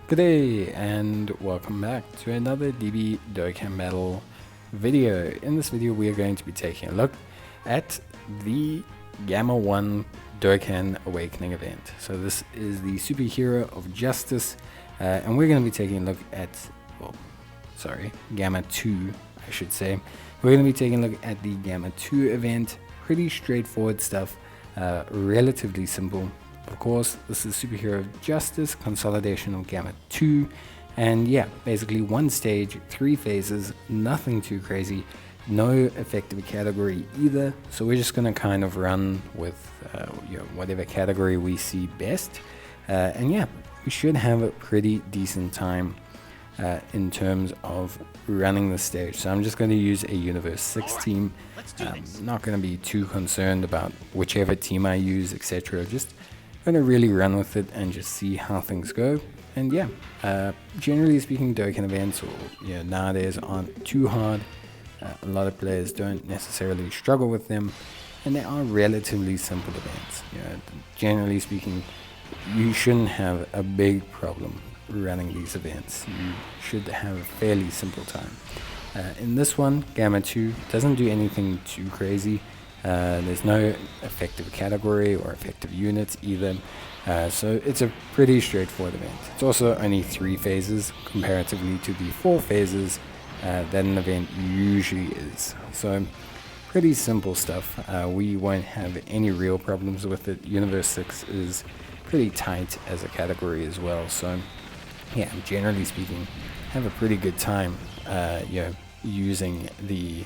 G'day and welcome back to another DBZ Dokkan battle video. In this video we are going to be taking a look at the Gamma 1 Dokkan Awakening event. So this is the Superhero of Justice and we're going to be taking a look at, Gamma 2 I should say. We're going to be taking a look at the Gamma 2 event. Pretty straightforward stuff, relatively simple. Of course, this is Superhero of Justice, consolidation of Gamma 2, and yeah, basically one stage, 3 phases, nothing too crazy, no effective category either, so we're just going to kind of run with whatever category we see best, and yeah, we should have a pretty decent time in terms of running the stage. So I'm just going to use a Universe 6 team. Not going to be too concerned about whichever team I use, etc. Just going to really run with it and just see how things go. And yeah, generally speaking, Dokkan events nowadays aren't too hard. A lot of players don't necessarily struggle with them, and they are relatively simple events. Generally speaking, you shouldn't have a big problem running these events. You should have a fairly simple time. In this one, Gamma 2 doesn't do anything too crazy. There's no effective category or effective units either, so it's a pretty straightforward event. It's also only 3 phases comparatively to the 4 phases that an event usually is. So pretty simple stuff. We won't have any real problems with it. Universe 6 is pretty tight as a category as well, so yeah, generally speaking, have a pretty good time using the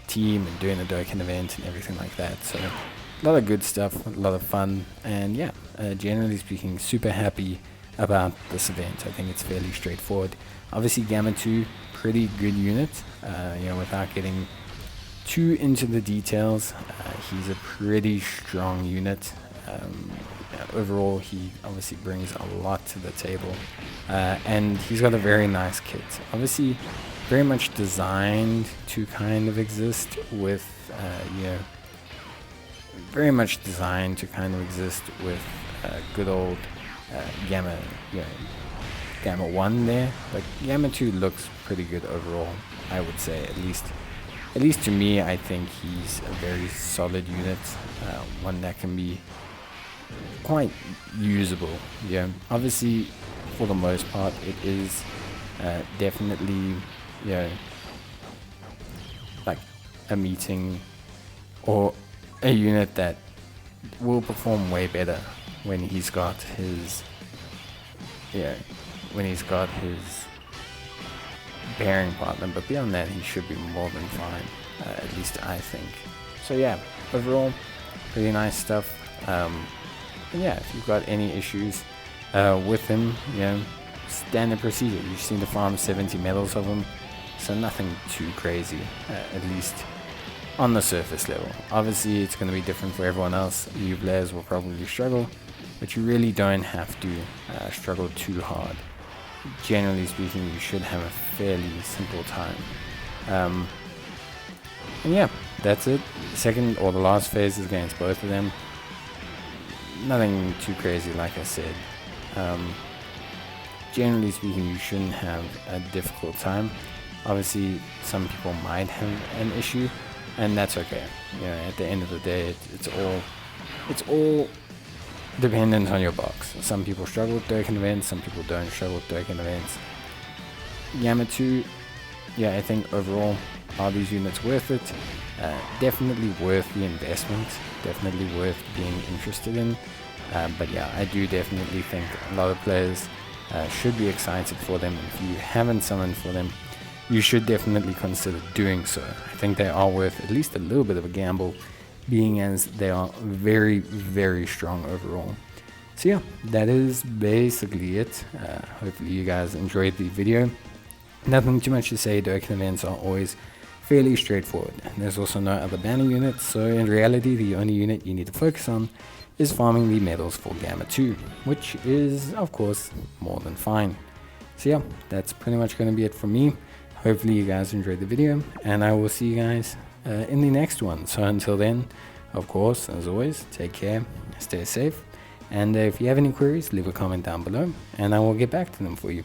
team and doing the Dokkan event and everything like that. So a lot of good stuff, a lot of fun, and yeah, generally speaking, super happy about this event. I think it's fairly straightforward. Obviously Gamma 2, pretty good unit, without getting too into the details. He's a pretty strong unit. Overall, he obviously brings a lot to the table, and he's got a very nice kit. Obviously very much designed to kind of exist with good old Gamma 1 there, but Gamma 2 looks pretty good overall, I would say. At least to me, I think he's a very solid unit, one that can be quite usable. Obviously for the most part it is definitely like a meeting or a unit that will perform way better when he's got his pairing partner, but beyond that he should be more than fine, at least I think. So yeah, overall pretty nice stuff. And yeah, if you've got any issues with him, standard procedure. You just need to farm 70 medals of him, so nothing too crazy, at least on the surface level. Obviously it's going to be different for everyone else. New players will probably struggle, but you really don't have to struggle too hard. Generally speaking, you should have a fairly simple time. And yeah, that's it. Second or the last phase is against both of them. Nothing too crazy, like I said. Generally speaking, you shouldn't have a difficult time. Obviously some people might have an issue, and that's okay. At the end of the day, it's all dependent on your box. Some people struggle with Dokkan events, some people don't struggle with Dokkan events. Gamma 2, I think overall, are these units worth it? Definitely worth the investment, definitely worth being interested in. But yeah, I do definitely think a lot of players should be excited for them. If you haven't summoned for them, you should definitely consider doing so. I think they are worth at least a little bit of a gamble, being as they are very, very strong overall. So yeah, that is basically it. Hopefully you guys enjoyed the video. Nothing too much to say. Dokkan events are always fairly straightforward. There's also no other banner units, so in reality the only unit you need to focus on is farming the medals for Gamma 2, which is of course more than fine. So yeah, that's pretty much going to be it from me. Hopefully you guys enjoyed the video, and I will see you guys in the next one. So until then, of course, as always, take care, stay safe, And if you have any queries, leave a comment down below and I will get back to them for you.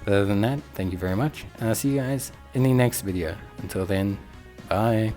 But other than that, thank you very much, and I'll see you guys in the next video. Until then, bye.